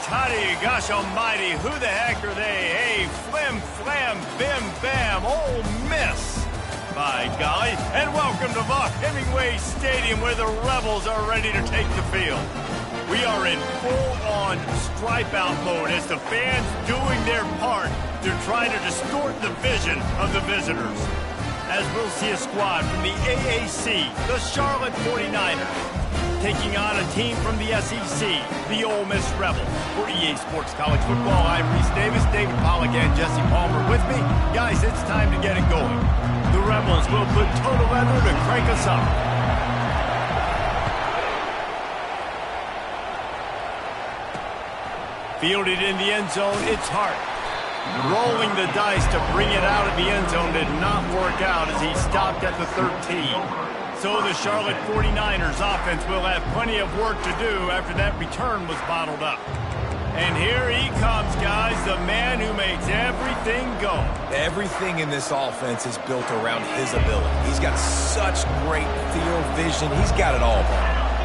Huddy, gosh almighty, who the heck are they? Hey, flim, flam, bim, bam, Ole Miss. By golly, and welcome to Vaught Hemingway Stadium where the Rebels are ready to take the field. We are in full-on stripe-out mode as the fans doing their part to try to distort the vision of the visitors. As we'll see a squad from the AAC, the Charlotte 49ers, taking on a team from the SEC, the Ole Miss Rebels. For EA Sports College Football, I'm Reese Davis, David Pollack, and Jesse Palmer with me. Guys, it's time to get it going. The Rebels will put total leather to crank us up. Fielded in the end zone, it's Hart. Rolling the dice to bring it out of the end zone did not work out as he stopped at the 13. So the Charlotte 49ers offense will have plenty of work to do after that return was bottled up. And here he comes, guys, the man who makes everything go. Everything in this offense is built around his ability. He's got such great field vision. He's got it all, bro.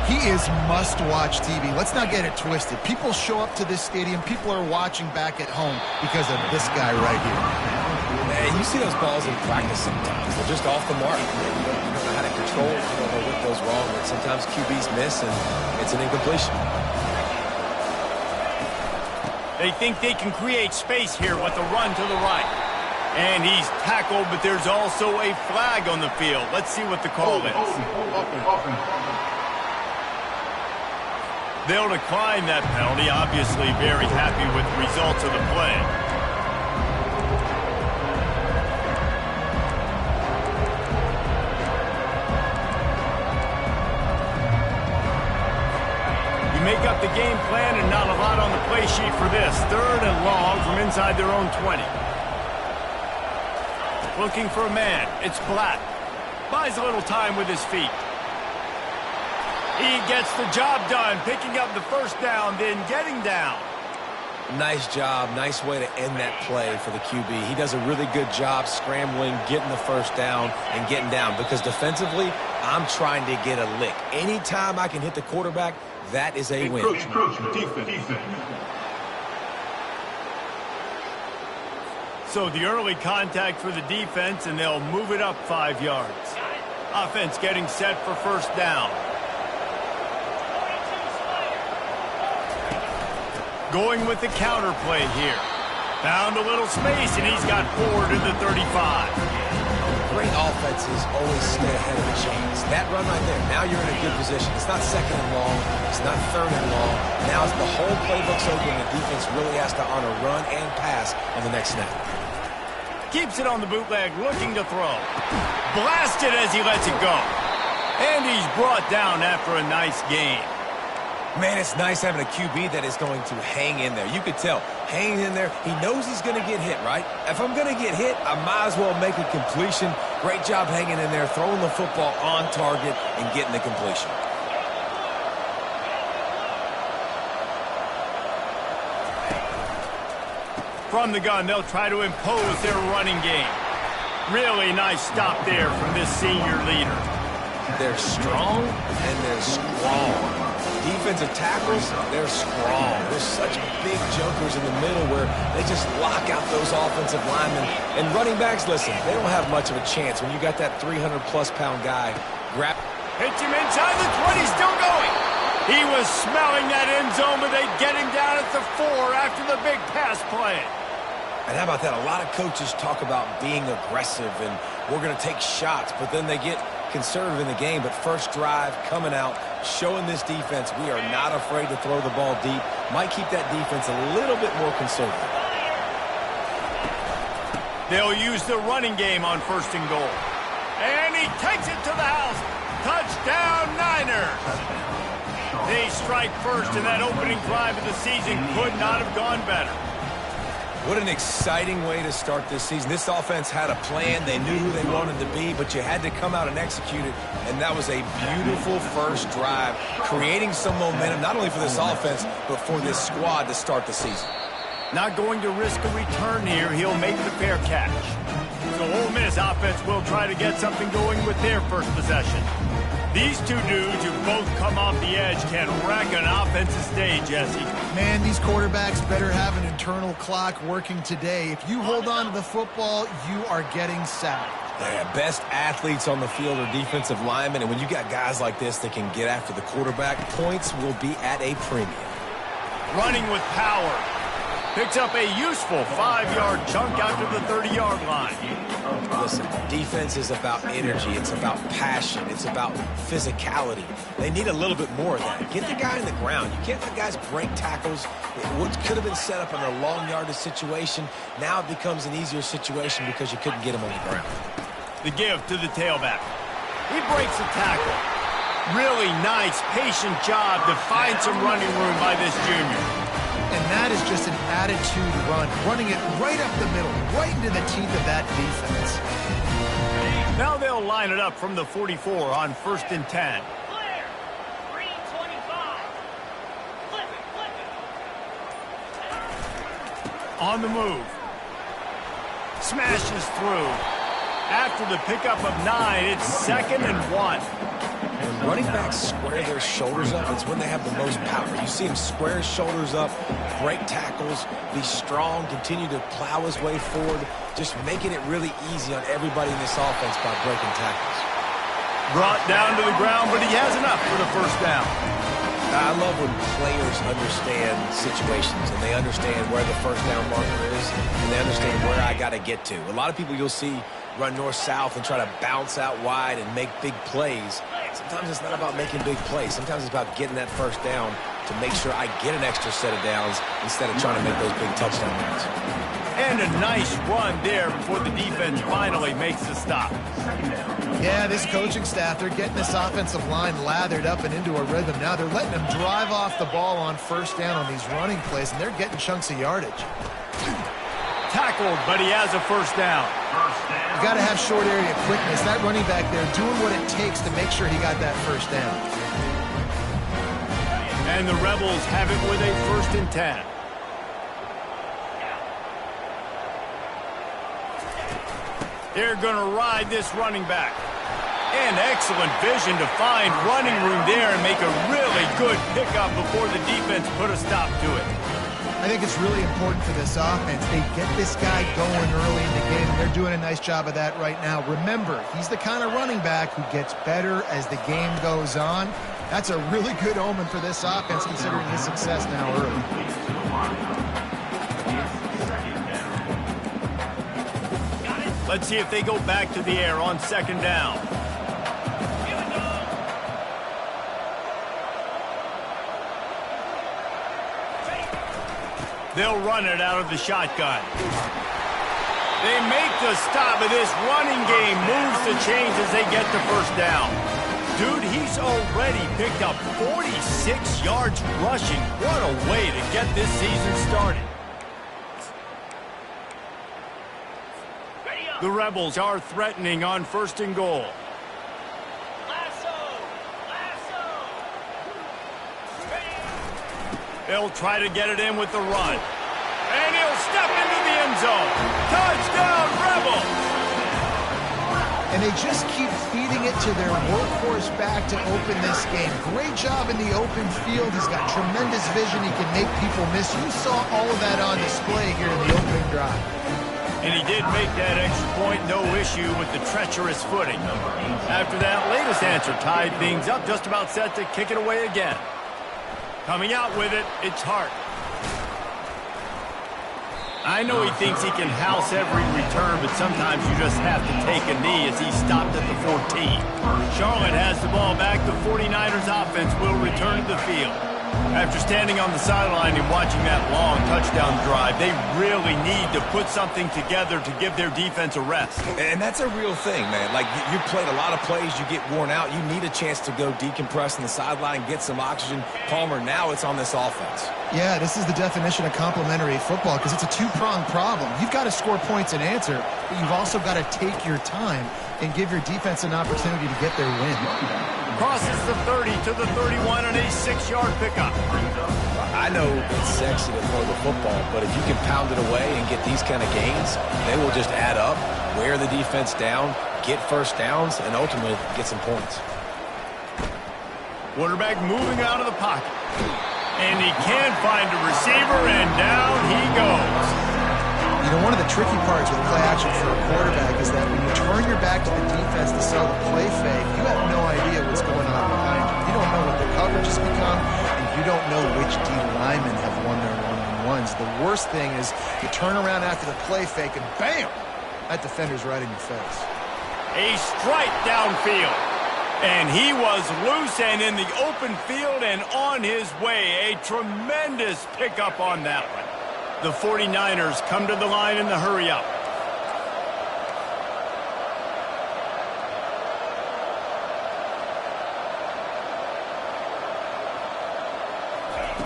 He is must-watch TV. Let's not get it twisted. People show up to this stadium. People are watching back at home because of this guy right here. Man, you see those balls in practice sometimes. They're just off the mark. You don't know how to control it. You don't know what goes wrong. But sometimes QBs miss, and it's an incompletion. They think they can create space here with the run to the right. And he's tackled, but there's also a flag on the field. Let's see what the call is. They'll decline that penalty, obviously very happy with the results of the play. You make up the game plan and not a lot on the play sheet for this. 3rd and long from inside their own 20. Looking for a man. It's Black. Buys a little time with his feet. He gets the job done, picking up the first down, then getting down. Nice job. Nice way to end that play for the QB. He does a really good job scrambling, getting the first down, and getting down. Because defensively, I'm trying to get a lick. Anytime I can hit the quarterback, that is a win. Defense. So the early contact for the defense, and they'll move it up 5 yards. Offense getting set for first down. Going with the counter play here. Found a little space, and he's got 4 to the 35. Great offenses always stay ahead of the chains. That run right there, now you're in a good position. It's not 2nd and long. It's not 3rd and long. Now as the whole playbook's open, the defense really has to honor run and pass on the next snap. Keeps it on the bootleg, looking to throw. Blasted as he lets it go. And he's brought down after a nice gain. Man, it's nice having a QB that is going to hang in there. You could tell, hanging in there, he knows he's going to get hit, right? If I'm going to get hit, I might as well make a completion. Great job hanging in there, throwing the football on target and getting the completion. From the gun, they'll try to impose their running game. Really nice stop there from this senior leader. They're strong and they're strong. Defensive tackles, they're strong. There's such big jokers in the middle where they just lock out those offensive linemen. And running backs, listen, they don't have much of a chance when you got that 300-plus-pound guy. Hits him inside the 20, still going. He was smelling that end zone, but they get him down at the 4 after the big pass play. And how about that? A lot of coaches talk about being aggressive and we're going to take shots, but then they get conservative in the game. But first drive coming out, showing this defense we are not afraid to throw the ball deep. Might keep that defense a little bit more conservative. They'll use the running game on 1st and goal. And he takes it to the house. Touchdown, Niners. They strike first, and that opening drive of the season could not have gone better. What an exciting way to start this season. This offense had a plan. They knew who they wanted to be, but you had to come out and execute it, and that was a beautiful first drive, creating some momentum, not only for this offense, but for this squad to start the season. Not going to risk a return here. He'll make the fair catch. So Ole Miss offense will try to get something going with their first possession. These two dudes who both come off the edge can wreck an offensive day, Jesse. Man, these quarterbacks better have an internal clock working today. If you hold on to the football, you are getting sacked. Yeah, best athletes on the field are defensive linemen, and when you got guys like this that can get after the quarterback, points will be at a premium. Running with power. Picks up a useful 5-yard chunk out to the 30-yard line. Listen, defense is about energy. It's about passion. It's about physicality. They need a little bit more of that. Get the guy in the ground. You can't let guys break tackles. What could have been set up in a long yardage situation, now it becomes an easier situation because you couldn't get him on the ground. The give to the tailback. He breaks the tackle. Really nice, patient job to find some running room by this junior. And that is just an attitude run, running it right up the middle, right into the teeth of that defense. Now they'll line it up from the 44 on 1st and 10. Clear. 325. Flip it. On the move. Smashes through. After the pickup of 9, it's 2nd and 1. When running backs square their shoulders up, it's when they have the most power. You see him square his shoulders up, break tackles, be strong, continue to plow his way forward, just making it really easy on everybody in this offense by breaking tackles. Brought down to the ground, but he has enough for the first down. I love when players understand situations and they understand where the first down marker is and they understand where I got to get to. A lot of people you'll see run north-south and try to bounce out wide and make big plays. Sometimes it's not about making big plays. Sometimes it's about getting that first down to make sure I get an extra set of downs instead of trying to make those big touchdown runs. And a nice run there before the defense finally makes the stop. Yeah, this coaching staff, they're getting this offensive line lathered up and into a rhythm. Now they're letting them drive off the ball on first down on these running plays, and they're getting chunks of yardage. Tackled, but he has a first down. You got to have short area quickness. That running back there doing what it takes to make sure he got that first down. And the Rebels have it with a 1st and 10. They're going to ride this running back. And excellent vision to find running room there and make a really good pickup before the defense put a stop to it. I think it's really important for this offense. They get this guy going early in the game, and they're doing a nice job of that right now. Remember, he's the kind of running back who gets better as the game goes on. That's a really good omen for this offense, considering his success now early. Let's see if they go back to the air on 2nd down. They'll run it out of the shotgun. They make the stop, and this running game moves the chains as they get the first down. Dude, he's already picked up 46 yards rushing. What a way to get this season started. The Rebels are threatening on 1st and goal. They'll try to get it in with the run. And he'll step into the end zone. Touchdown, Rebels! And they just keep feeding it to their workhorse back to open this game. Great job in the open field. He's got tremendous vision. He can make people miss. You saw all of that on display here in the opening drive. And he did make that extra point, no issue with the treacherous footing. After that latest answer tied things up, just about set to kick it away again. Coming out with it, it's Hart. I know he thinks he can house every return, but sometimes you just have to take a knee as he stopped at the 14. Charlotte has the ball back. The 49ers offense will return to the field. After standing on the sideline and watching that long touchdown drive, they really need to put something together to give their defense a rest. And that's a real thing, man. Like, you played a lot of plays, you get worn out, you need a chance to go decompress on the sideline, get some oxygen. Palmer, now it's on this offense. Yeah, this is the definition of complementary football because it's a two-pronged problem. You've got to score points and answer, but you've also got to take your time and give your defense an opportunity to get their win. Crosses the 30 to the 31 and a 6-yard pickup. I know it's sexy to throw the football, but if you can pound it away and get these kind of gains, they will just add up, wear the defense down, get first downs, and ultimately get some points. Quarterback moving out of the pocket. And he can't find a receiver, and down he goes. You know, one of the tricky parts with play action for a quarterback is that when you turn your back to the defense to sell the play fake, you have no idea what's going on behind you. You don't know what the coverage has become, and you don't know which D linemen have won their one-on-ones. The worst thing is you turn around after the play fake, and bam! That defender's right in your face. A strike downfield. And he was loose and in the open field and on his way. A tremendous pickup on that one. The 49ers come to the line in the hurry-up.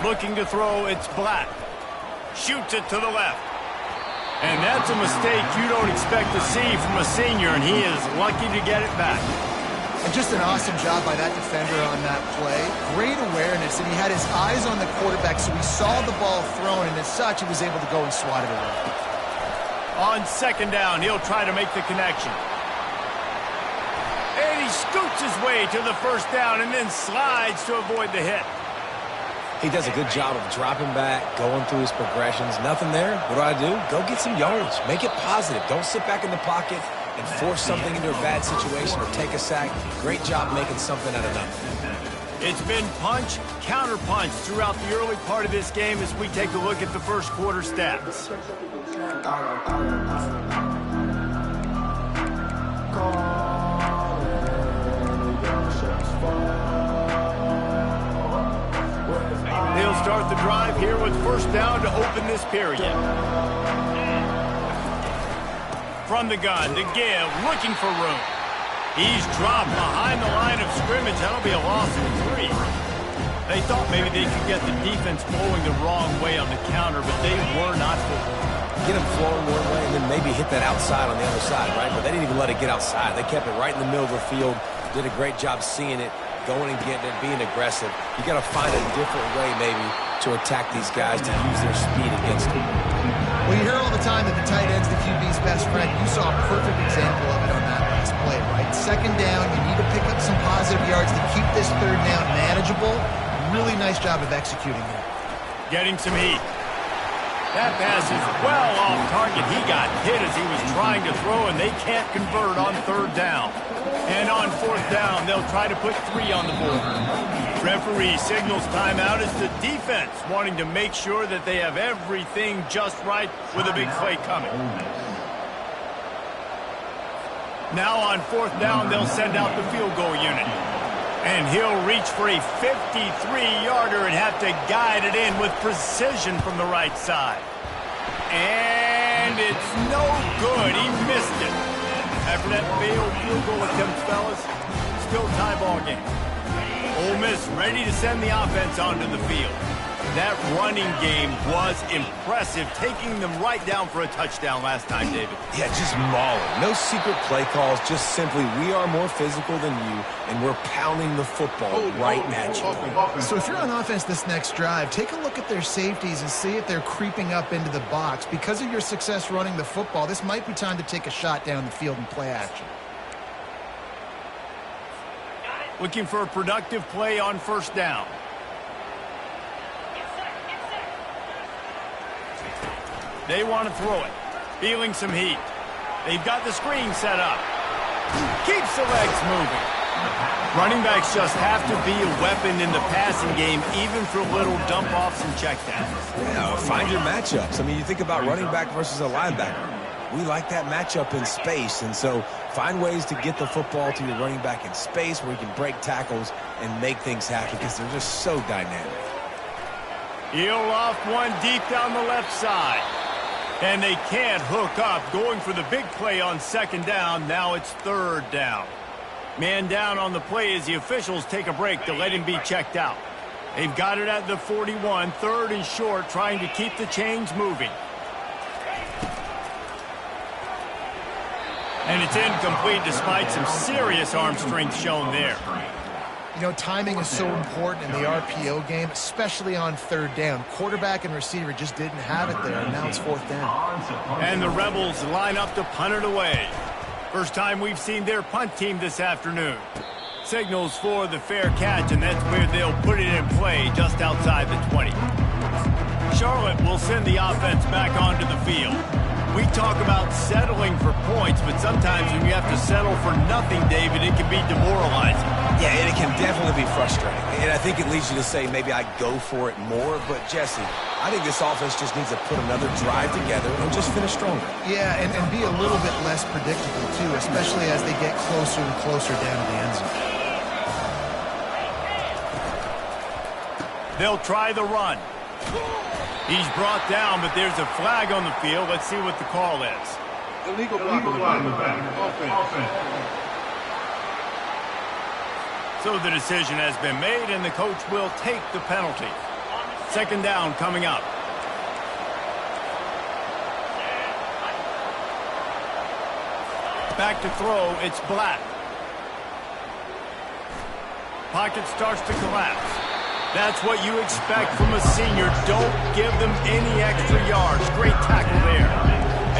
Looking to throw, it's Black. Shoots it to the left. And that's a mistake you don't expect to see from a senior, and he is lucky to get it back. And just an awesome job by that defender on that play. Great awareness, and he had his eyes on the quarterback, so he saw the ball thrown, and as such, he was able to go and swat it away. On second down, he'll try to make the connection. And he scoots his way to the first down and then slides to avoid the hit. He does a good job of dropping back, going through his progressions. Nothing there. What do? Go get some yards. Make it positive. Don't sit back in the pocket and force something into a bad situation or take a sack. Great job making something out of nothing. It's been punch, counter punch throughout the early part of this game as we take a look at the first quarter stats. They'll start the drive here with first down to open this period. From the gun to give, looking for room. He's dropped behind the line of scrimmage. That'll be a loss of 3. They thought maybe they could get the defense flowing the wrong way on the counter, but they were not fooled. Get them flowing one way and then maybe hit that outside on the other side, right? But they didn't even let it get outside. They kept it right in the middle of the field, did a great job seeing it, going and getting it, being aggressive. You got to find a different way maybe to attack these guys to use their speed against them. Well, you hear all the time that the tight end's the QB's best friend. You saw a perfect example of it on that last play, right? Second down, you need to pick up some positive yards to keep this third down manageable. Really nice job of executing it. Getting some heat. That pass is well off target. He got hit as he was trying to throw, and they can't convert on third down. And on fourth down, they'll try to put 3 on the board. Referee signals timeout as the defense wanting to make sure that they have everything just right with a big play coming. Now on fourth down, they'll send out the field goal unit. And he'll reach for a 53-yarder and have to guide it in with precision from the right side. And it's no good. He missed it. After that failed field goal attempt, fellas, still tie ball game. Ole Miss ready to send the offense onto the field. That running game was impressive, taking them right down for a touchdown last time, David. Yeah, just mauling. No secret play calls, just simply we are more physical than you, and we're pounding the football right at you. So if you're on offense this next drive, take a look at their safeties and see if they're creeping up into the box. Because of your success running the football, this might be time to take a shot down the field and play action. Looking for a productive play on first down. They want to throw it. Feeling some heat. They've got the screen set up. Keeps the legs moving. Running backs just have to be a weapon in the passing game, even for little dump-offs and checkdowns. Yeah, find your matchups. I mean, you think about running back versus a linebacker. We like that matchup in space, and so find ways to get the football to your running back in space where you can break tackles and make things happen because they're just so dynamic. He'll loft one deep down the left side. And they can't hook up, going for the big play on second down. Now it's third down. Man down on the play as the officials take a break to let him be checked out. They've got it at the 41, third and short, trying to keep the chains moving. And it's incomplete despite some serious arm strength shown there. You know, timing is so important in the RPO game, especially on third down. Quarterback and receiver just didn't have it there, and now it's fourth down. And the Rebels line up to punt it away. First time we've seen their punt team this afternoon. Signals for the fair catch, and that's where they'll put it in play just outside the 20. Charlotte will send the offense back onto the field. We talk about settling for points, but sometimes when you have to settle for nothing, David, it can be demoralizing. Yeah, and it can definitely be frustrating. And I think it leads you to say maybe I go for it more. But, Jesse, I think this offense just needs to put another drive together and just finish stronger. Yeah, and be a little bit less predictable, too, especially as they get closer and closer down to the end zone. They'll try the run. He's brought down, but there's a flag on the field. Let's see what the call is. Illegal flag in the back. Offense. So the decision has been made, and the coach will take the penalty. Second down coming up. Back to throw, it's Black. Pocket starts to collapse. That's what you expect from a senior. Don't give them any extra yards. Great tackle there.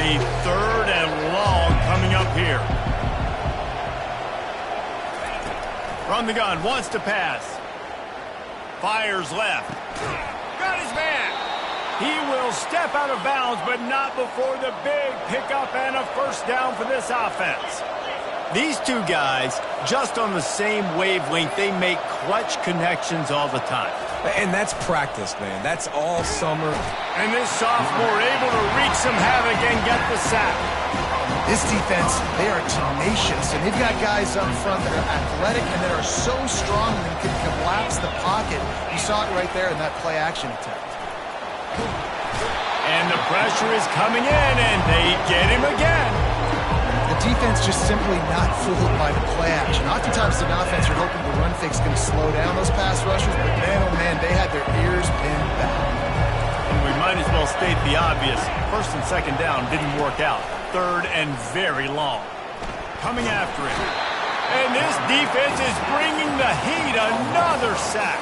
A third and long coming up here. From the gun, wants to pass. Fires left. Got his man. He will step out of bounds, but not before the big pickup and a first down for this offense. These two guys, just on the same wavelength, they make clutch connections all the time. And that's practice, man. That's all summer. And this sophomore able to wreak some havoc and get the sack. This defense, they are tenacious, and they've got guys up front that are athletic and that are so strong and can collapse the pocket. You saw it right there in that play-action attempt. And the pressure is coming in, and they get him again. The defense just simply not fooled by the play action. Oftentimes, an offense, you're hoping the run fake's going to slow down those pass rushers, but man, oh man, they had their ears pinned back. And we might as well state the obvious. First and second down didn't work out. Third and very long. Coming after it. And this defense is bringing the heat. Another sack.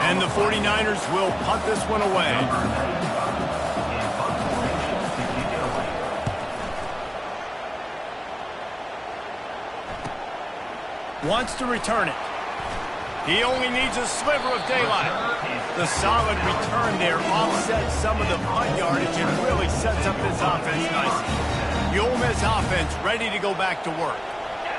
And the 49ers will punt this one away. Wants to return it. He only needs a sliver of daylight. The solid return there offsets some of the punt yardage and really sets up this offense nicely. The Ole Miss offense ready to go back to work.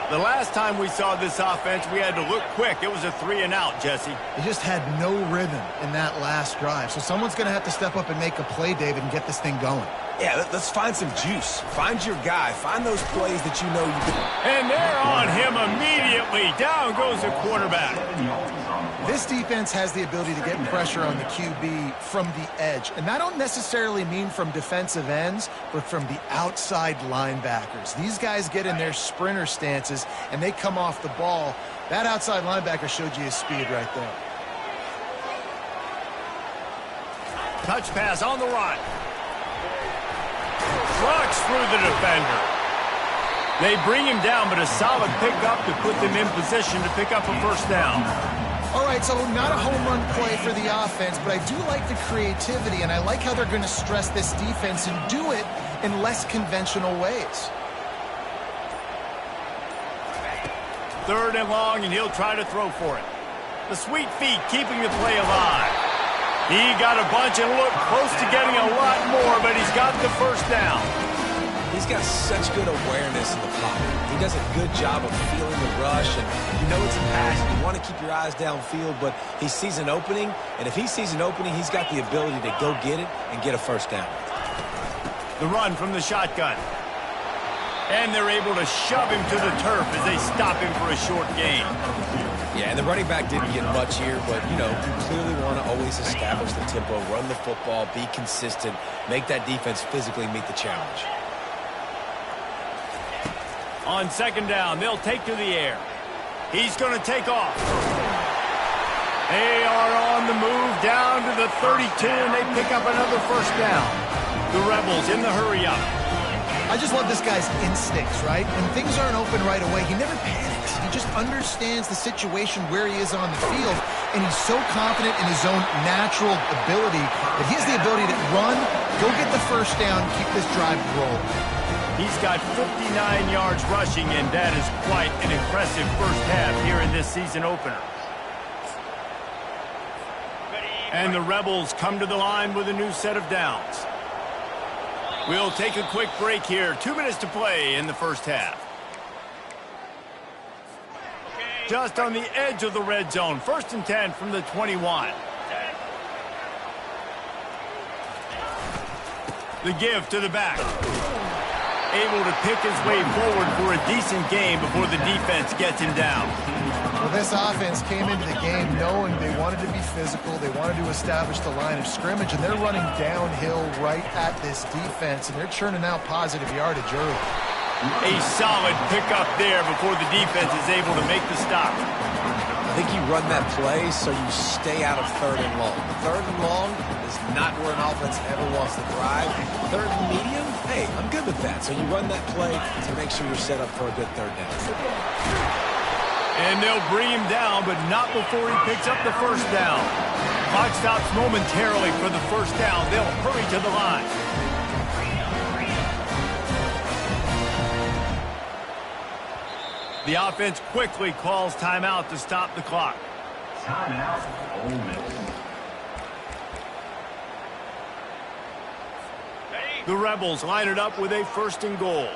The last time we saw this offense, we had to look quick. It was a 3-and-out, Jesse. They just had no rhythm in that last drive. So someone's going to have to step up and make a play, David, and get this thing going. Yeah, let's find some juice. Find your guy. Find those plays that you know you can. And they're on him immediately. Down goes the quarterback. This defense has the ability to get pressure on the QB from the edge. And I don't necessarily mean from defensive ends, but from the outside linebackers. These guys get in their sprinter stances, and they come off the ball. That outside linebacker showed you his speed right there. Touch pass on the run. Trucks through the defender. They bring him down, but a solid pickup to put them in position to pick up a first down. All right, so not a home run play for the offense, but I do like the creativity, and I like how they're going to stress this defense and do it in less conventional ways. Third and long, and he'll try to throw for it. The sweet feet keeping the play alive. He got a bunch and looked close to getting a lot more, but he's got the first down. He's got such good awareness in the pocket. He does a good job of feeling the rush, and you know it's a pass. You want to keep your eyes downfield, but he sees an opening, and if he sees an opening, he's got the ability to go get it and get a first down. The run from the shotgun. And they're able to shove him to the turf as they stop him for a short gain. Yeah, and the running back didn't get much here, but, you know, you clearly want to always establish the tempo, run the football, be consistent, make that defense physically meet the challenge. On second down, they'll take to the air. He's going to take off. They are on the move down to the 32, and they pick up another first down. The Rebels in the hurry-up. I just love this guy's instincts, right? When things aren't open right away, he never panics. He just understands the situation where he is on the field, and he's so confident in his own natural ability that he has the ability to run, go get the first down, keep this drive rolling. He's got 59 yards rushing, and that is quite an impressive first half here in this season opener. And the Rebels come to the line with a new set of downs. We'll take a quick break here. 2 minutes to play in the first half. Just on the edge of the red zone. 1st and 10 from the 21. The give to the back. Able to pick his way forward for a decent game before the defense gets him down. Well, this offense came into the game knowing they wanted to be physical, they wanted to establish the line of scrimmage, and they're running downhill right at this defense, and they're churning out positive yardage early. A solid pickup there before the defense is able to make the stop. I think you run that play so you stay out of 3rd and long. 3rd and long is not where an offense ever wants to drive. 3rd and medium, hey, I'm good with that. So you run that play to make sure you're set up for a good 3rd down. And they'll bring him down, but not before he picks up the first down. Clock stops momentarily for the first down. They'll hurry to the line. The offense quickly calls timeout to stop the clock. Timeout, Ole Miss. The Rebels line it up with a 1st and goal.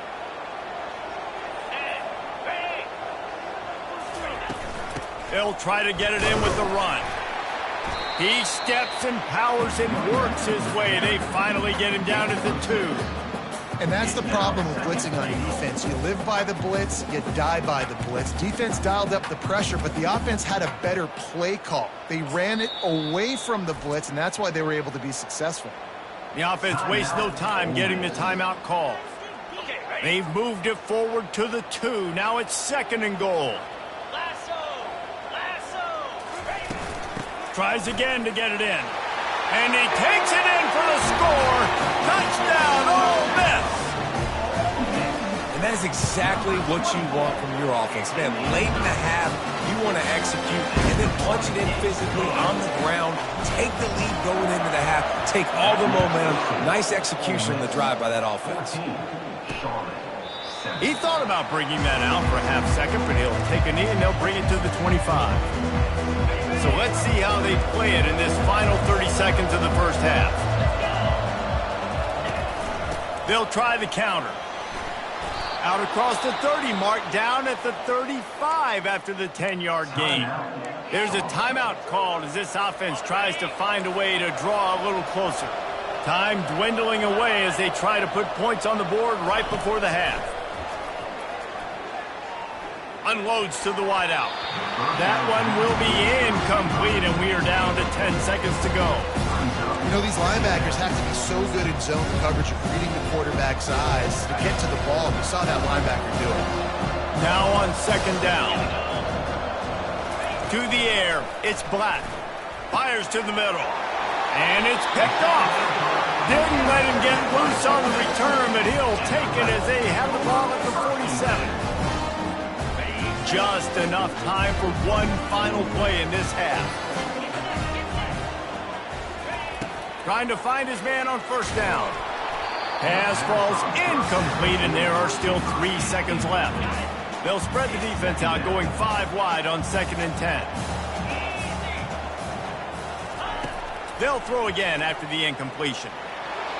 They'll try to get it in with the run. He steps and powers and works his way. They finally get him down at the 2. And that's the problem with blitzing on defense. You live by the blitz, you die by the blitz. Defense dialed up the pressure, but the offense had a better play call. They ran it away from the blitz, and that's why they were able to be successful. The offense wastes no time getting the timeout call. They've moved it forward to the 2. Now it's 2nd and goal. Tries again to get it in. And he takes it in for the score. Touchdown, Ole Miss. And that is exactly what you want from your offense. Man, late in the half, you want to execute and then punch it in physically on the ground. Take the lead going into the half. Take all the momentum. Nice execution on the drive by that offense. He thought about bringing that out for a half second, but he'll take a knee and they'll bring it to the 25. So let's see how they play it in this final 30 seconds of the first half. They'll try the counter. Out across the 30 mark, down at the 35 after the 10-yard gain. There's a timeout called as this offense tries to find a way to draw a little closer. Time dwindling away as they try to put points on the board right before the half. Unloads to the wideout. That one will be incomplete, and we are down to 10 seconds to go. You know, these linebackers have to be so good in zone coverage of reading the quarterback's eyes to get to the ball. You saw that linebacker do it. Now on 2nd down. To the air, it's Black. Fires to the middle. And it's picked off. Didn't let him get loose on the return, but he'll take it as they have the ball at the 47. Just enough time for one final play in this half. Trying to find his man on 1st down. Pass falls incomplete, and there are still 3 seconds left. They'll spread the defense out, going 5 wide on 2nd and 10. They'll throw again after the incompletion.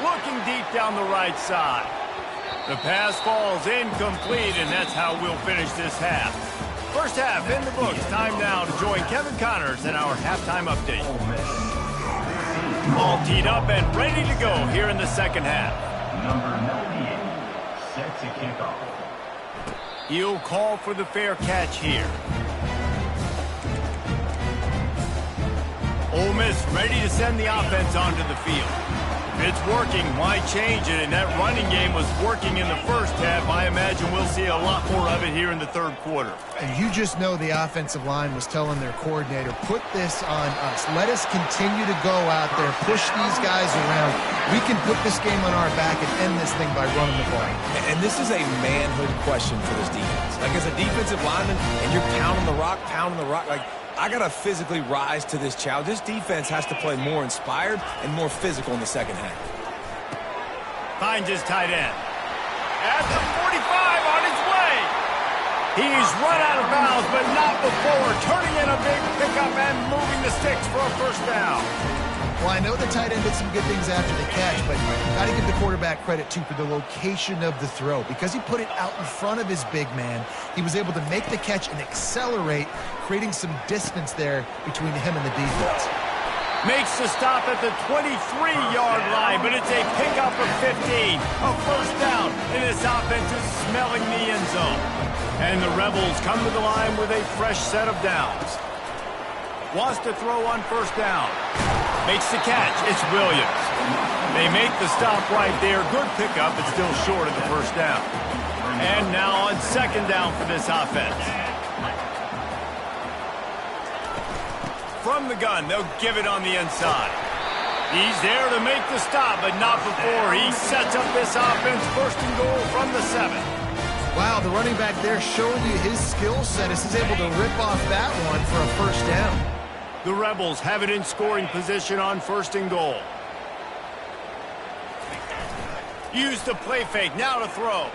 Looking deep down the right side. The pass falls incomplete, and that's how we'll finish this half. First half in the books. Time now to join Kevin Connors in our halftime update. All teed up and ready to go here in the second half. Number 98, set to kick off. He'll call for the fair catch here. Ole Miss ready to send the offense onto the field. If it's working, why change it? And that running game was working in the first half. I imagine we'll see a lot more of it here in the third quarter. And you just know the offensive line was telling their coordinator, put this on us. Let us continue to go out there, push these guys around. We can put this game on our back and end this thing by running the ball. And this is a manhood question for this defense. Like, as a defensive lineman, and you're pounding the rock, like, I got to physically rise to this challenge. This defense has to play more inspired and more physical in the second half. Finds his tight end. At the 45 on his way. He's run out of bounds, but not before. Turning in a big pickup and moving the sticks for a first down. Well, I know the tight end did some good things after the catch, but got to give the quarterback credit, too, for the location of the throw. Because he put it out in front of his big man, he was able to make the catch and accelerate, creating some distance there between him and the defense. Makes the stop at the 23-yard line, but it's a pickup of 15. A first down, and this offense is smelling the end zone. And the Rebels come to the line with a fresh set of downs. Wants to throw on first down. Makes the catch. It's Williams. They make the stop right there. Good pickup, but still short of the first down. And now on second down for this offense. From the gun, they'll give it on the inside. He's there to make the stop, but not before he sets up this offense. First and goal from the 7. Wow, the running back there showing you his skill set as he's able to rip off that one for a first down. The Rebels have it in scoring position on first and goal. Use the play fake, now to throw.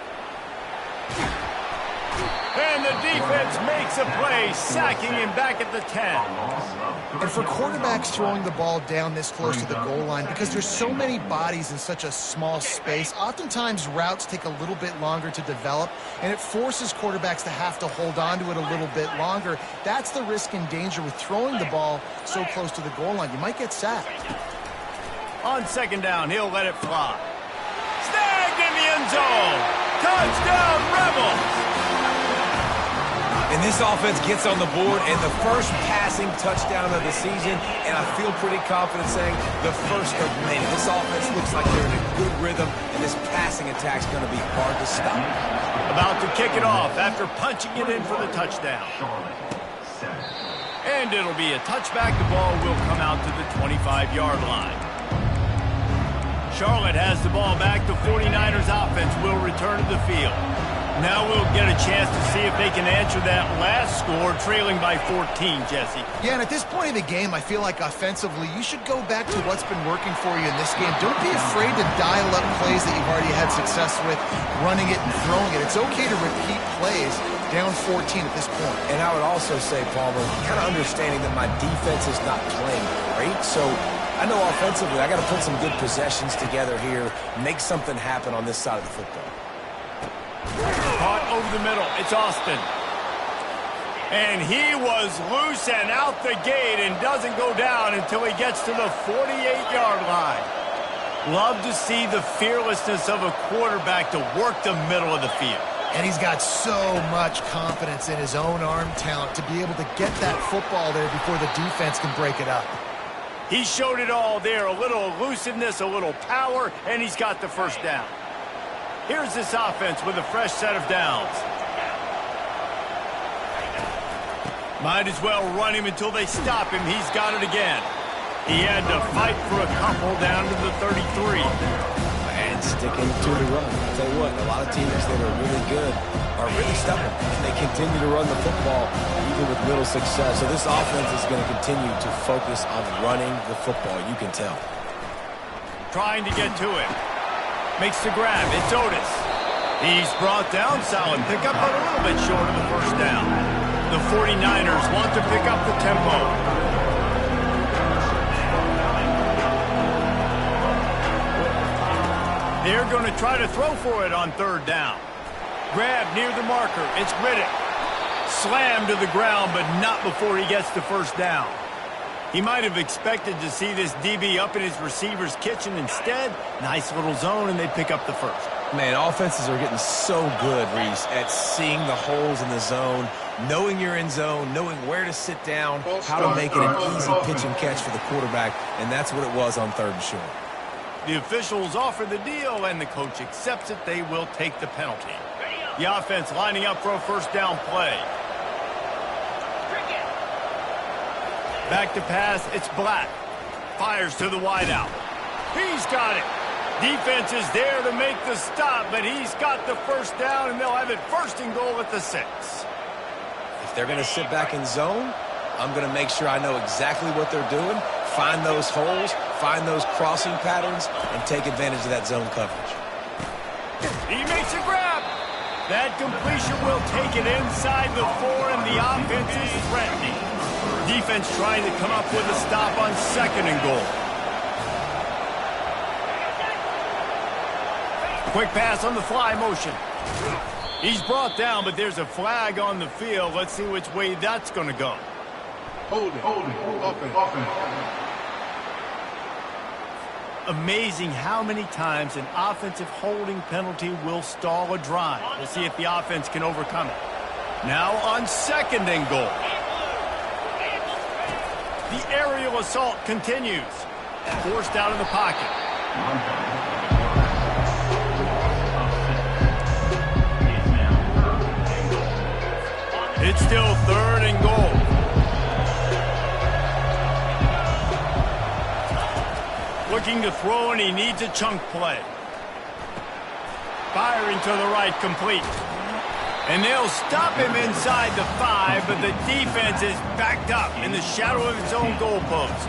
And the defense makes a play, sacking him back at the 10. And for quarterbacks throwing the ball down this close to the goal line, because there's so many bodies in such a small space, oftentimes routes take a little bit longer to develop, and it forces quarterbacks to have to hold on to it a little bit longer. That's the risk and danger with throwing the ball so close to the goal line. You might get sacked. On second down, he'll let it fly. Snagged in the end zone. Touchdown, Rebels. And this offense gets on the board, and the first passing touchdown of the season, and I feel pretty confident saying the first of many. This offense looks like they're in a good rhythm, and this passing attack's going to be hard to stop. About to kick it off after punching it in for the touchdown. And it'll be a touchback. The ball will come out to the 25-yard line. Charlotte has the ball back. The 49ers offense will return to the field. Now we'll get a chance to see if they can answer that last score, trailing by 14, Jesse. Yeah, and at this point in the game, I feel like offensively, you should go back to what's been working for you in this game. Don't be afraid to dial up plays that you've already had success with, running it and throwing it. It's okay to repeat plays down 14 at this point. And I would also say, Palmer, kind of understanding that my defense is not playing great, so I know offensively I got to put some good possessions together here, make something happen on this side of the football. Caught over the middle. It's Austin. And he was loose and out the gate and doesn't go down until he gets to the 48-yard line. Love to see the fearlessness of a quarterback to work the middle of the field. And he's got so much confidence in his own arm talent to be able to get that football there before the defense can break it up. He showed it all there. A little elusiveness, a little power, and he's got the first down. Here's this offense with a fresh set of downs. Might as well run him until they stop him. He's got it again. He had to fight for a couple down to the 33. And sticking to the run. I'll tell you what, a lot of teams that are really good are really stubborn. And they continue to run the football even with little success. So this offense is going to continue to focus on running the football. You can tell. Trying to get to it. Makes the grab. It's Otis. He's brought down. Solid pickup, but a little bit short of the first down. The 49ers want to pick up the tempo. They're going to try to throw for it on third down. Grab near the marker. It's Riddick. Slammed to the ground, but not before he gets the first down. He might have expected to see this DB up in his receiver's kitchen. Instead, nice little zone, and they pick up the first. Man, offenses are getting so good, Reese, at seeing the holes in the zone, knowing you're in zone, knowing where to sit down, how to make it an easy pitch and catch for the quarterback, and that's what it was on 3rd and short. The officials offer the deal, and the coach accepts it. They will take the penalty. The offense lining up for a 1st down play. Back to pass, it's Black. Fires to the wideout. He's got it. Defense is there to make the stop, but he's got the 1st down, and they'll have it 1st and goal at the 6. If they're going to sit back in zone, I'm going to make sure I know exactly what they're doing, find those holes, find those crossing patterns, and take advantage of that zone coverage. He makes a grab. That completion will take it inside the 4, and the offense is threatening. Defense trying to come up with a stop on 2nd and goal. Quick pass on the fly motion. He's brought down, but there's a flag on the field. Let's see which way that's going to go. Holding. Amazing how many times an offensive holding penalty will stall a drive. We'll see if the offense can overcome it. Now on 2nd and goal. The aerial assault continues. Forced out of the pocket. It's still 3rd and goal. Looking to throw, and he needs a chunk play. Firing to the right, complete. And they'll stop him inside the 5, but the defense is backed up in the shadow of its own goalpost.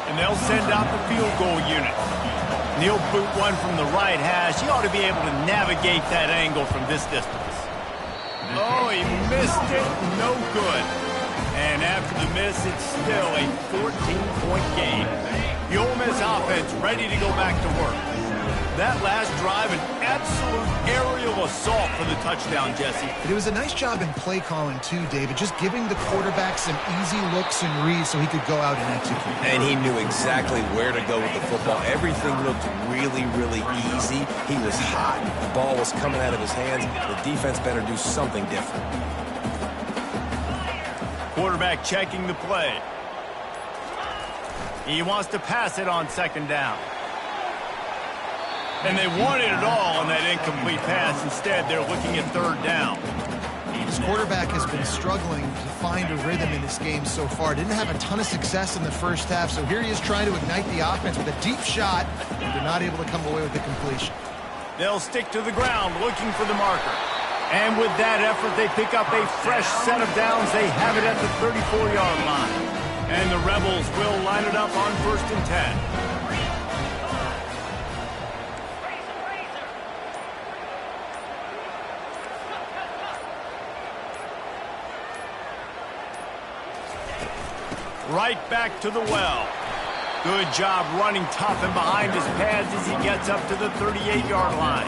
And they'll send out the field goal unit. And he'll boot one from the right hash. He ought to be able to navigate that angle from this distance. Oh, he missed it. No good. And after the miss, it's still a 14-point game. The Ole Miss offense ready to go back to work. That last drive, an absolute aerial assault for the touchdown, Jesse. It was a nice job in play calling, too, David, just giving the quarterback some easy looks and reads so he could go out and execute. And he knew exactly where to go with the football. Everything looked really, really easy. He was hot. The ball was coming out of his hands. The defense better do something different. Quarterback checking the play. He wants to pass it on 2nd down. And they wanted it all on that incomplete pass. Instead, they're looking at 3rd down. This quarterback has been struggling to find a rhythm in this game so far. Didn't have a ton of success in the 1st half, so here he is trying to ignite the offense with a deep shot, and they're not able to come away with the completion. They'll stick to the ground looking for the marker. And with that effort, they pick up a fresh set of downs. They have it at the 34-yard line. And the Rebels will line it up on 1st and 10. Right back to the well. Good job running tough and behind his pads as he gets up to the 38-yard line.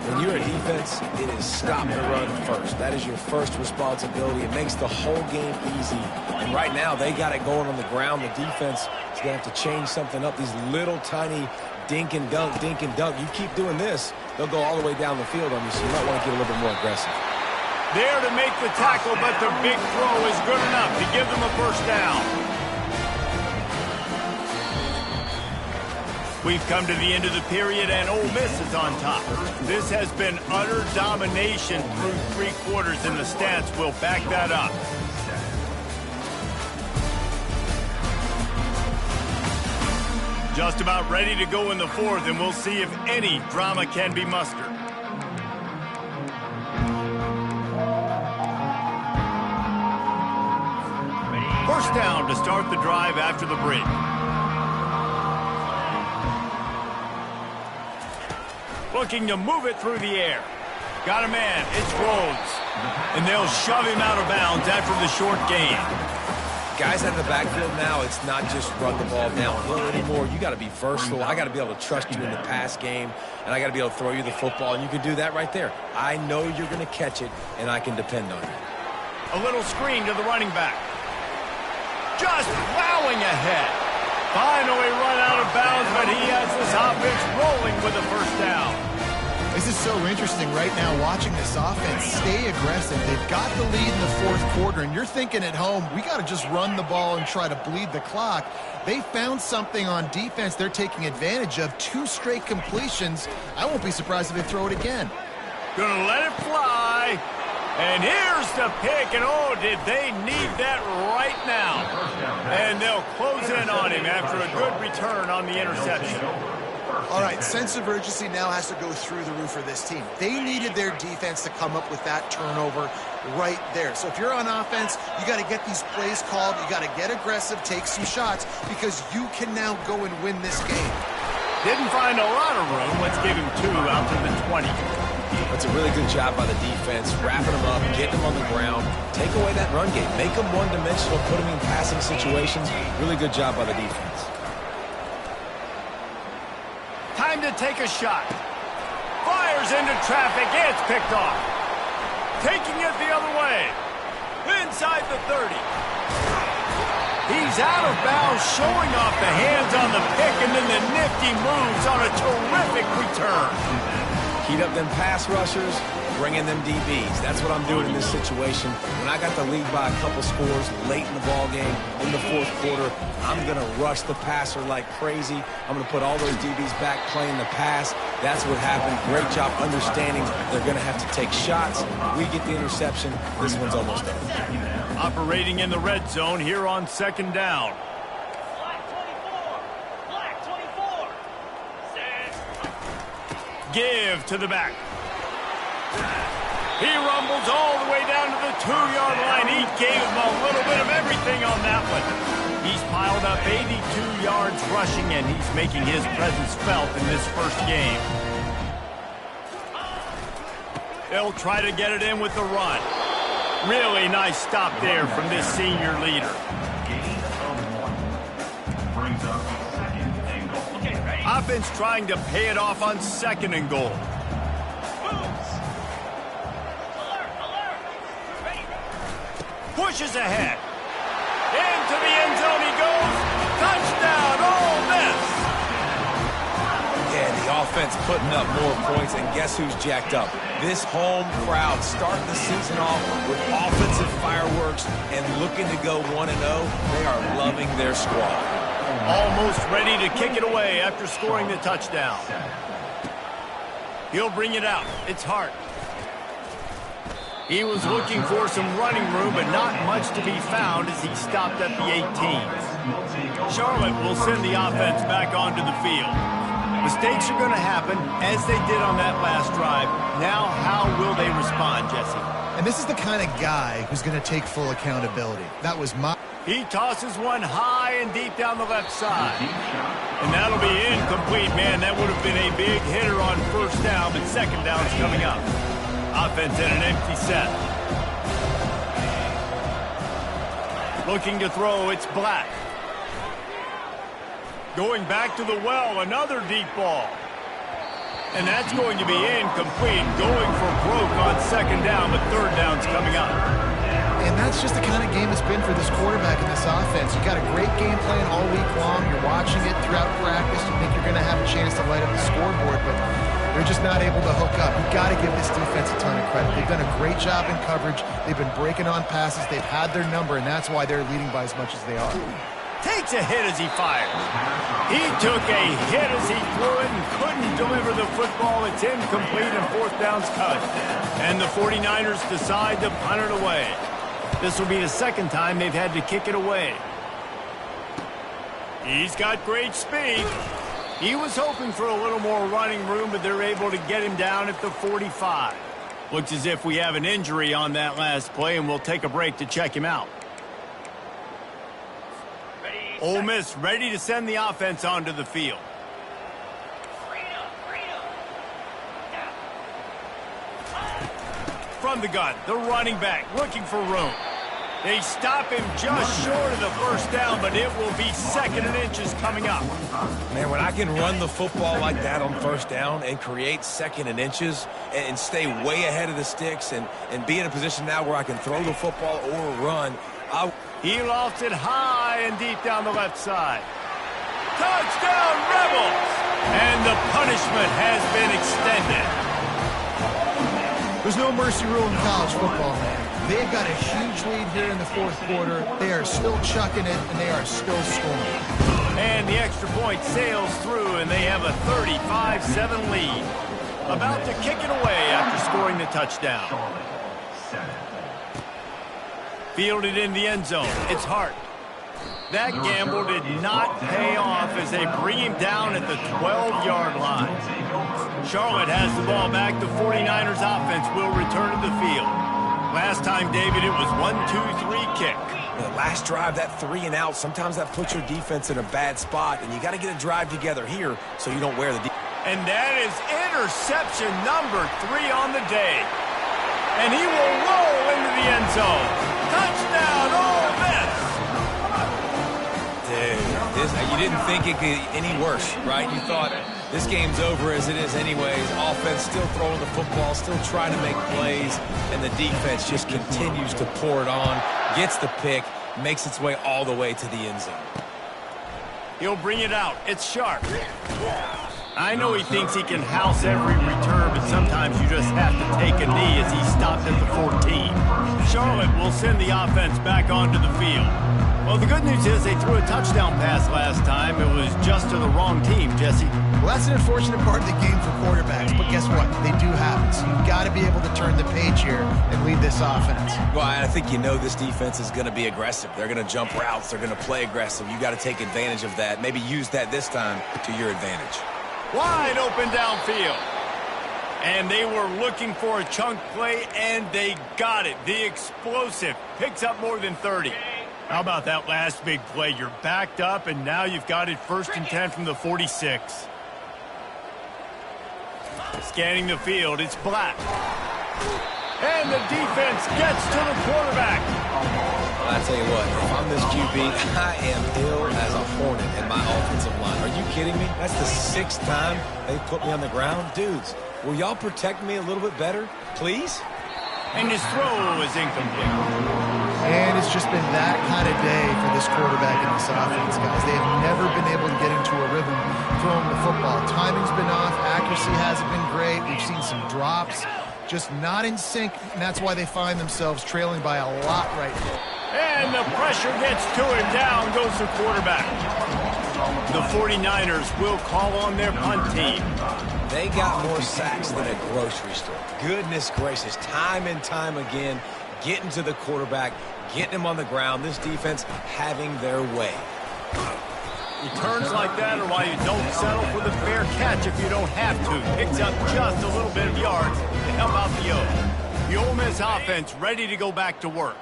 When you're a defense, it is stop the run first. That is your first responsibility. It makes the whole game easy. And right now, they got it going on the ground. The defense is going to have to change something up. These little tiny dink and dunk, dink and dunk. You keep doing this, they'll go all the way down the field on you, so you might want to get a little bit more aggressive. There to make the tackle, but the big throw is good enough to give them a 1st down. We've come to the end of the period, and Ole Miss is on top. This has been utter domination through 3 quarters, and the stats will back that up. Just about ready to go in the 4th, and we'll see if any drama can be mustered. First down to start the drive after the break. Looking to move it through the air. Got a man. It's Rhodes. And they'll shove him out of bounds after the short gain. Guys at the backfield now, it's not just run the ball downhill anymore. You got to be versatile. I got to be able to trust you in the pass game, and I got to be able to throw you the football, and you can do that right there. I know you're going to catch it, and I can depend on you. A little screen to the running back. Just plowing ahead. Finally run out of bounds, but he has this offense rolling with a 1st down. This is so interesting right now watching this offense stay aggressive. They've got the lead in the fourth quarter, and you're thinking at home, we got to just run the ball and try to bleed the clock. They found something on defense they're taking advantage of. 2 straight completions. I won't be surprised if they throw it again. Gonna let it fly. And here's the pick, and oh, did they need that right now. And they'll close in on him after a good return on the interception. All right, sense of urgency now has to go through the roof for this team. They needed their defense to come up with that turnover right there. So if you're on offense, you got to get these plays called. You got to get aggressive, take some shots, because you can now go and win this game. Didn't find a lot of room. Let's give him 2 out to the 20. That's a really good job by the defense, wrapping them up, getting them on the ground, take away that run game, make them one-dimensional, put them in passing situations. Really good job by the defense. Time to take a shot. Fires into traffic. It's picked off. Taking it the other way. Inside the 30. He's out of bounds, showing off the hands on the pick, and then the nifty moves on a terrific return. Heat up them pass rushers, bring in them DBs. That's what I'm doing in this situation. When I got the lead by a couple scores late in the ball game, in the fourth quarter, I'm going to rush the passer like crazy. I'm going to put all those DBs back playing the pass. That's what happened. Great job understanding they're going to have to take shots. We get the interception. This one's almost done. Operating in the red zone here on 2nd down. Give to the back. He rumbles all the way down to the 2-yard line. He gave him a little bit of everything on that one. He's piled up 82 yards rushing, and he's making his presence felt in this first game. They'll try to get it in with the run. Really nice stop there from this senior leader. Offense trying to pay it off on 2nd and goal. Pushes ahead. Into the end zone he goes. Touchdown, Ole Miss. Yeah, the offense putting up more points, and guess who's jacked up? This home crowd starting the season off with offensive fireworks and looking to go 1-0. They are loving their squad. Almost ready to kick it away after scoring the touchdown. He'll bring it out. It's Hart. He was looking for some running room, but not much to be found as he stopped at the 18. Charlotte will send the offense back onto the field. Mistakes are going to happen, as they did on that last drive. Now, how will they respond, Jesse? And this is the kind of guy who's going to take full accountability. That was my... He tosses one high and deep down the left side. And that'll be incomplete, man. That would have been a big hitter on 1st down, but 2nd down's coming up. Offense in an empty set. Looking to throw, it's Black. Going back to the well, another deep ball. And that's going to be incomplete. Going for broke on 2nd down, but 3rd down's coming up. And that's just the kind of game it's been for this quarterback in this offense. You got a great game plan all week long. You're watching it throughout practice. You think you're going to have a chance to light up the scoreboard, but they're just not able to hook up. You've got to give this defense a ton of credit. They've done a great job in coverage. They've been breaking on passes. They've had their number, and that's why they're leading by as much as they are. Takes a hit as he fires. He took a hit as he threw it and couldn't deliver the football. It's incomplete and 4th down's cut. And the 49ers decide to punt it away. This will be the 2nd time they've had to kick it away. He's got great speed. He was hoping for a little more running room, but they're able to get him down at the 45. Looks as if we have an injury on that last play, and we'll take a break to check him out. Ole Miss ready to send the offense onto the field. From the gun, the running back looking for room. They stop him just short of the 1st down, but it will be 2nd and inches coming up. Man, when I can run the football like that on 1st down and create 2nd and inches and stay way ahead of the sticks and be in a position now where I can throw the football or run, he lofts it high and deep down the left side. Touchdown, Rebels! And the punishment has been extended. There's no mercy rule in college football, man. They've got a huge lead here in the fourth quarter. They are still chucking it, and they are still scoring. And the extra point sails through, and they have a 35-7 lead. About to kick it away after scoring the touchdown. Fielded in the end zone. It's Hart. That gamble did not pay off as they bring him down at the 12-yard line. Charlotte has the ball back. The 49ers offense will return to the field. Last time, David, it was 1-2-3 kick. The last drive, that 3 and out, sometimes that puts your defense in a bad spot, and you got to get a drive together here so you don't wear the defense. And that is interception number 3 on the day. And he will roll into the end zone. Touchdown, Ole Miss! Dude, you didn't think it could get any worse, right? You thought this game's over as it is anyways. Offense still throwing the football, still trying to make plays, and the defense just continues to pour it on, gets the pick, makes its way all the way to the end zone. He'll bring it out. It's Sharp. I know he thinks he can house every return, but sometimes you just have to take a knee as he stopped at the 14. Charlotte will send the offense back onto the field. Well, the good news is they threw a touchdown pass last time. It was just to the wrong team, Jesse. Well, that's an unfortunate part of the game for quarterbacks, but guess what? They do have it. So you've got to be able to turn the page here and lead this offense. Well, I think you know this defense is going to be aggressive. They're going to jump routes. They're going to play aggressive. You got to take advantage of that. Maybe use that this time to your advantage. Wide open downfield. And they were looking for a chunk play, and they got it. The explosive picks up more than 30. How about that last big play? You're backed up, and now you've got it 1st and 10 from the 46. Scanning the field, it's Black. And the defense gets to the quarterback. I tell you what, if I'm this QB, I am ill as a hornet in my offensive line. Are you kidding me? That's the 6th time they put me on the ground. Dudes, will y'all protect me a little bit better, please? And his throw is incomplete. And it's just been that kind of day for this quarterback and this offense, guys. They have never been able to get into a rhythm throwing the football. Timing's been off. Accuracy hasn't been great. We've seen some drops. Just not in sync, and that's why they find themselves trailing by a lot right now. And the pressure gets to him. Down goes the quarterback. The 49ers will call on their punt team. They got more sacks than a grocery store. Goodness gracious, time and time again, getting to the quarterback, getting him on the ground. This defense having their way. Returns like that are why you don't settle for the fair catch if you don't have to. Picks up just a little bit of yards to help out the O. The Ole Miss offense ready to go back to work.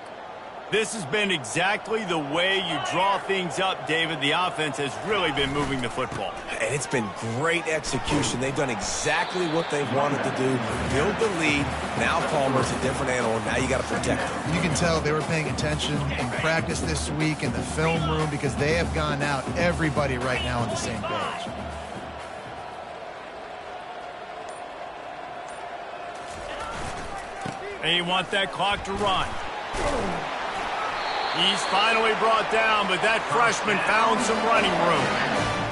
This has been exactly the way you draw things up, David. The offense has really been moving the football. And it's been great execution. They've done exactly what they've wanted to do. Build the lead. Now Palmer's a different animal. Now you got to protect him. You can tell they were paying attention in practice this week in the film room because they have gone out, everybody right now on the same page. They want that clock to run. He's finally brought down, but that freshman found some running room.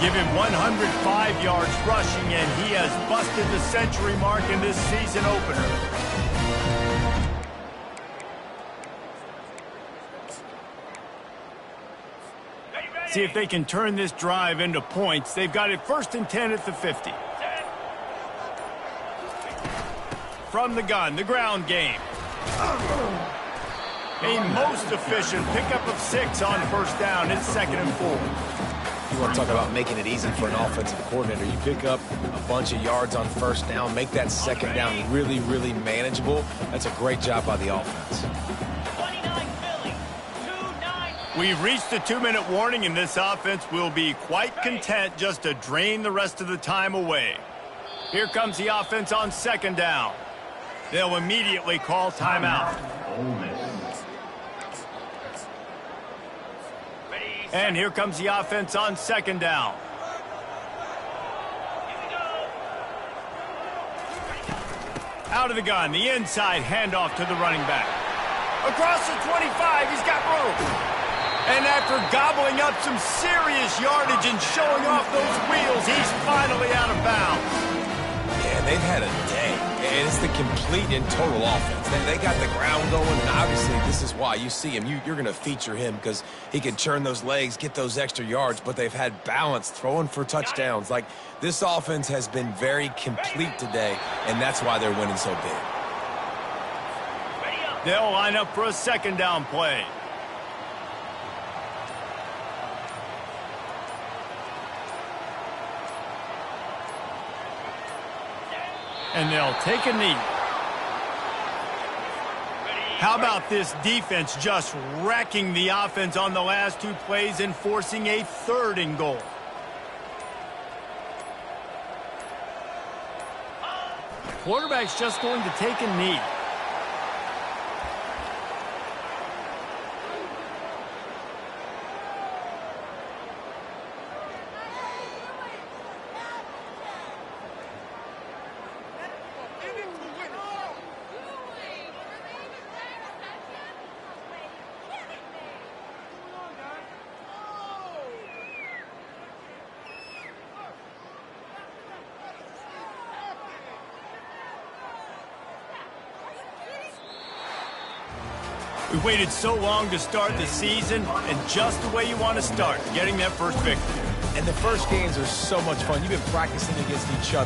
Give him 105 yards rushing, and he has busted the century mark in this season opener. See if they can turn this drive into points. They've got it 1st and 10 at the 50. From the gun, the ground game. A most efficient pickup of 6 on 1st down. It's 2nd and 4. You want to talk about making it easy for an offensive coordinator. You pick up a bunch of yards on 1st down, make that 2nd down really, really manageable. That's a great job by the offense. 29 Philly, 2-9. We've reached a 2-minute warning, and this offense will be quite content just to drain the rest of the time away. Here comes the offense on 2nd down. They'll immediately call timeout. And here comes the offense on 2nd down. Out of the gun, the inside handoff to the running back. Across the 25, he's got room. And after gobbling up some serious yardage and showing off those wheels, he's finally out of bounds. Yeah, they've had a day, and it's the complete and total offense. They got the ground going, and obviously this is why you see him. You're going to feature him because he can churn those legs, get those extra yards, but they've had balance, throwing for touchdowns. Like, this offense has been very complete today, and that's why they're winning so big. They'll line up for a second down play. And they'll take a knee. How about this defense just wrecking the offense on the last two plays and forcing a 3rd and goal? Quarterback's just going to take a knee. We waited so long to start the season, and just the way you want to start, getting that first victory. And the first games are so much fun. You've been practicing against each other.